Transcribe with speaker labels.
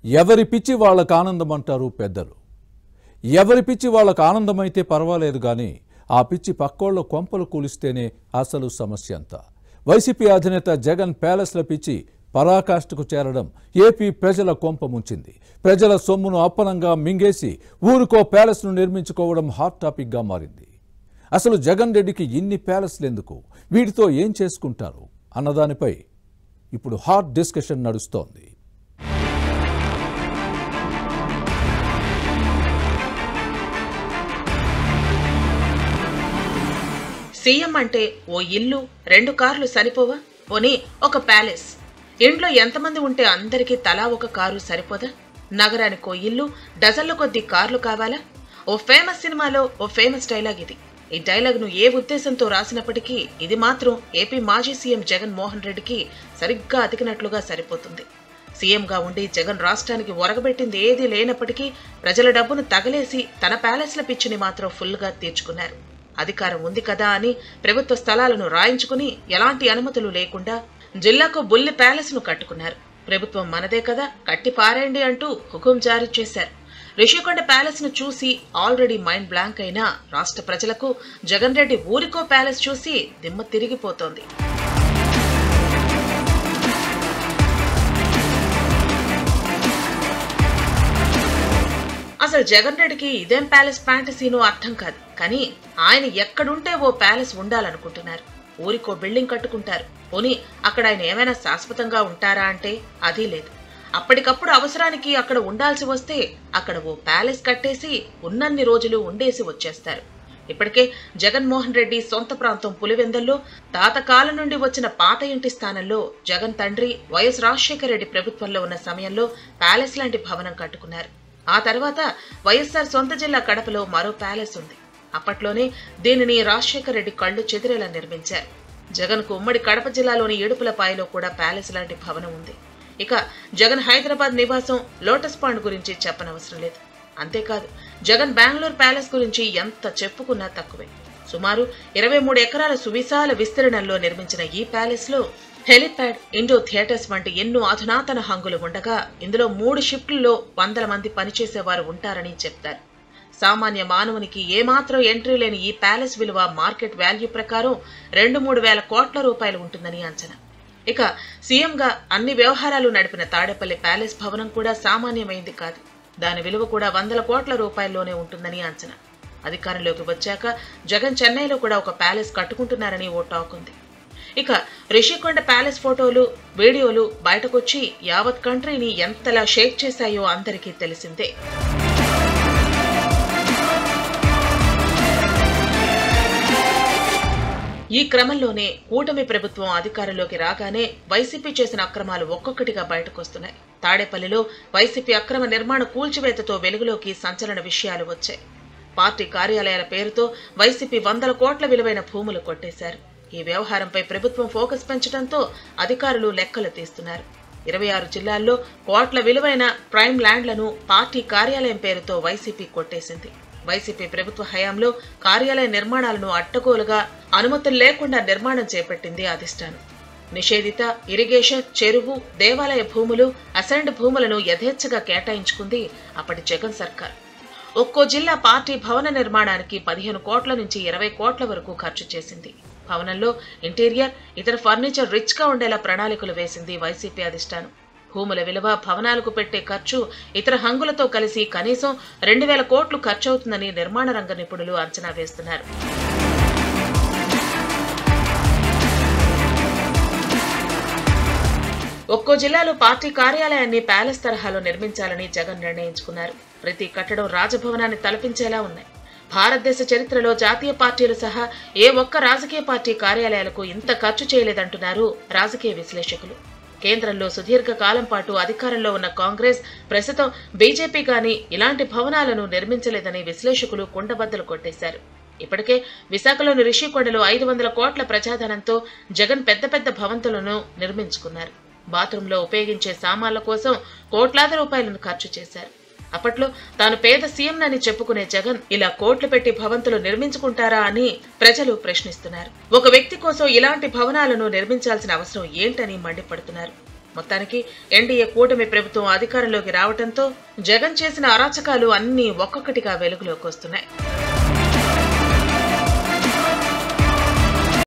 Speaker 1: ఎవరి పిచ్చి వాళ్ళకు ఆనందం అంటారు పెద్దలు. ఎవరి పిచ్చి వాళ్ళకు ఆనందమైతే పర్వాలేదు కానీ ఆ పిచ్చి పక్కోళ్ళ కొంపలు కూలిస్తేనే అసలు సమస్య అంతా. వైసీపీ అధినేత జగన్ ప్యాలెస్ల పిచ్చి పరాకాష్ఠకు చేరడం ఏపీ ప్రజల కొంప ముంచింది. ప్రజల సొమ్మును అప్పనంగా మింగేసి ఊరికో ప్యాలెస్ను నిర్మించుకోవడం హాట్ టాపిక్గా మారింది. అసలు జగన్ రెడ్డికి ఇన్ని ప్యాలెస్లు ఎందుకు, వీటితో ఏం చేసుకుంటారు అన్నదానిపై ఇప్పుడు హాట్ డిస్కషన్ నడుస్తోంది.
Speaker 2: సీఎం అంటే ఓ ఇల్లు, 2 కార్లు సరిపోవా? పోనీ ఒక ప్యాలెస్. ఇంట్లో ఎంతమంది ఉంటే అందరికీ తలా ఒక కారు సరిపోదా? నగరానికో ఇల్లు, డజన్ల కొద్దీ కార్లు కావాలా? ఓ ఫేమస్ సినిమాలో ఓ ఫేమస్ డైలాగ్ ఇది. ఈ డైలాగ్ను ఏ ఉద్దేశంతో రాసినప్పటికీ ఇది మాత్రం ఏపీ మాజీ సీఎం జగన్ మోహన్ రెడ్డికి సరిగ్గా అతికినట్లుగా సరిపోతుంది. సీఎంగా ఉండి జగన్ రాష్ట్రానికి ఒరగబెట్టింది ఏదీ లేనప్పటికీ ప్రజల డబ్బును తగలేసి తన ప్యాలెస్ల పిచ్చిని మాత్రం ఫుల్గా తీర్చుకున్నారు. అధికారం ఉంది కదా అని ప్రభుత్వ స్థలాలను రాయించుకుని ఎలాంటి అనుమతులు లేకుండా జిల్లాకు బుల్లి ప్యాలెస్ ను కట్టుకున్నారు. ప్రభుత్వం మనదే కదా, కట్టి పారేయండి అంటూ హుకుం జారీ చేశారు. రిషికొండ ప్యాలెస్ ను చూసి ఆల్రెడీ మైండ్ బ్లాంక్ అయిన రాష్ట్ర ప్రజలకు జగన్ రెడ్డి ఊరికో ప్యాలెస్ చూసి దిమ్మ తిరిగిపోతోంది. అసలు జగన్ రెడ్డికి ఇదేం ప్యాలెస్ ఫ్యాంటసీనో అర్థం కాదు. కానీ ఆయన ఎక్కడుంటే ఓ ప్యాలెస్ ఉండాలనుకుంటున్నారు. ఊరికో బిల్డింగ్ కట్టుకుంటారు. పోనీ అక్కడ ఆయన ఏమైనా శాశ్వతంగా ఉంటారా అంటే అదీ లేదు. అప్పటికప్పుడు అవసరానికి అక్కడ ఉండాల్సి వస్తే అక్కడ ఓ ప్యాలెస్ కట్టేసి ఉన్నన్ని రోజులు ఉండేసి వచ్చేస్తారు. ఇప్పటికే జగన్మోహన్ రెడ్డి సొంత ప్రాంతం పులివెందల్లో తాతకాలం నుండి వచ్చిన పాత ఇంటి స్థానంలో జగన్ తండ్రి వైఎస్ రాజశేఖర రెడ్డి ప్రభుత్వంలో ఉన్న సమయంలో ప్యాలెస్ లాంటి భవనం కట్టుకున్నారు. ఆ తర్వాత వైఎస్ఆర్ సొంత జిల్లా కడపలో మరో ప్యాలెస్ ఉంది. అప్పట్లోనే దీనిని రాజశేఖర రెడ్డి కళ్లు చెదిరేలా నిర్మించారు. జగన్ కు ఉమ్మడి కడప జిల్లాలోని ఏడుపులపాయలో కూడా ప్యాలెస్ లాంటి భవనం ఉంది. ఇక జగన్ హైదరాబాద్ నివాసం లోటస్ పాండ్ గురించి చెప్పనవసరం లేదు. అంతేకాదు జగన్ బెంగళూరు ప్యాలెస్ గురించి ఎంత చెప్పుకున్నా తక్కువే. సుమారు 23 ఎకరాల సువిశాల విస్తీర్ణంలో నిర్మించిన ఈ ప్యాలెస్ లో హెలిప్యాడ్, ఇండోర్ థియేటర్స్ వంటి ఎన్నో అధునాతన హంగులు ఉండగా ఇందులో 3 షిఫ్టుల్లో 100 మంది పనిచేసేవారు ఉంటారని చెప్తారు. సామాన్య మానవునికి ఏమాత్రం ఎంట్రీ లేని ఈ ప్యాలెస్ విలువ మార్కెట్ వాల్యూ ప్రకారం 2-3 వేల కోట్ల రూపాయలు ఉంటుందని అంచనా. ఇక సీఎంగా అన్ని వ్యవహారాలు నడిపిన తాడేపల్లి ప్యాలెస్ భవనం కూడా సామాన్యమైంది కాదు. దాని విలువ కూడా 100 కోట్ల రూపాయల్లోనే ఉంటుందని అంచనా. అధికారంలోకి వచ్చాక జగన్ చెన్నైలో కూడా ఒక ప్యాలెస్ కట్టుకుంటున్నారని ఓ టాక్ ఉంది. ఇక రిషికొండ ప్యాలెస్ ఫోటోలు, వీడియోలు బయటకొచ్చి యావత్ కంట్రీని ఎంతలా షేక్ చేశాయో అందరికీ తెలిసిందే. ఈ క్రమంలోనే కూటమి ప్రభుత్వం అధికారంలోకి రాగానే వైసీపీ చేసిన అక్రమాలు ఒక్కొక్కటిగా బయటకొస్తున్నాయి. తాడేపల్లిలో వైసీపీ అక్రమ నిర్మాణ కూల్చివేతతో వెలుగులోకి సంచలన విషయాలు వచ్చాయి. పార్టీ కార్యాలయాల పేరుతో వైసీపీ 100 కోట్ల విలువైన భూములు కొట్టేశారు. ఈ వ్యవహారంపై ప్రభుత్వం ఫోకస్ పెంచడంతో అధికారులు లెక్కలు తీస్తున్నారు. 26 జిల్లాల్లో కోట్ల విలువైన ప్రైమ్ ల్యాండ్లను పార్టీ కార్యాలయం పేరుతో వైసీపీ కొట్టేసింది. వైసీపీ ప్రభుత్వ హయాంలో కార్యాలయ నిర్మాణాలను అడ్డగోలుగా అనుమతులు లేకుండా నిర్మాణం చేపట్టింది అధిష్టానం. నిషేధిత ఇరిగేషన్, చెరువు, దేవాలయ భూములు, అసైన్డ్ భూములను యథేచ్ఛగా కేటాయించుకుంది అప్పటి జగన్ సర్కార్. ఒక్కో జిల్లా పార్టీ భవన నిర్మాణానికి 15 కోట్ల నుంచి 20 కోట్ల వరకు ఖర్చు చేసింది. భవనంలో ఇంటీరియర్, ఇతర ఫర్నిచర్ రిచ్ గా ఉండేలా ప్రణాళికలు వేసింది వైసీపీ అధిష్టానం. భూముల విలువ, భవనాలకు పెట్టే ఖర్చు, ఇతర హంగులతో కలిసి కనీసం 2000 కోట్లు ఖర్చవుతుందని నిర్మాణ రంగ నిపుణులు అంచనా వేస్తున్నారు. ఒక్కో జిల్లాలో పార్టీ కార్యాలయాన్ని ప్యాలెస్ తరహాలో నిర్మించాలని జగన్ నిర్ణయించుకున్నారు. ప్రతి కట్టడం రాజభవనాన్ని తలపించేలా ఉన్నాయి. భారతదేశ చరిత్రలో జాతీయ పార్టీలు సహా ఏ ఒక్క రాజకీయ పార్టీ కార్యాలయాలకు ఇంత ఖర్చు చేయలేదంటున్నారు రాజకీయ విశ్లేషకులు. కేంద్రంలో సుదీర్ఘ కాలం పాటు అధికారంలో ఉన్న కాంగ్రెస్, ప్రస్తుతం బీజేపీ గాని ఇలాంటి భవనాలను నిర్మించలేదని విశ్లేషకులు కుండబద్దలు కొట్టేశారు. ఇప్పటికే విశాఖలోని రిషికొండలో 500 కోట్ల ప్రజాధనంతో జగన్ పెద్ద పెద్ద భవంతులను నిర్మించుకున్నారు. బాత్రూంలో ఉపయోగించే సామాన్ల కోసం కోట్లాది రూపాయలను ఖర్చు చేశారు. అప్పట్లో తాను పేద సీఎంనని చెప్పుకునే జగన్ ఇలా కోట్లు పెట్టి భవంతులు నిర్మించుకుంటారా అని ప్రజలు ప్రశ్నిస్తున్నారు. ఒక వ్యక్తి కోసం ఇలాంటి భవనాలను నిర్మించాల్సిన అవసరం ఏంటని మండిపడుతున్నారు. మొత్తానికి ఎన్డీఏ కూటమి ప్రభుత్వం అధికారంలోకి రావడంతో జగన్ చేసిన అరాచకాలు అన్నీ ఒక్కొక్కటిగా వెలుగులోకి వస్తున్నాయి.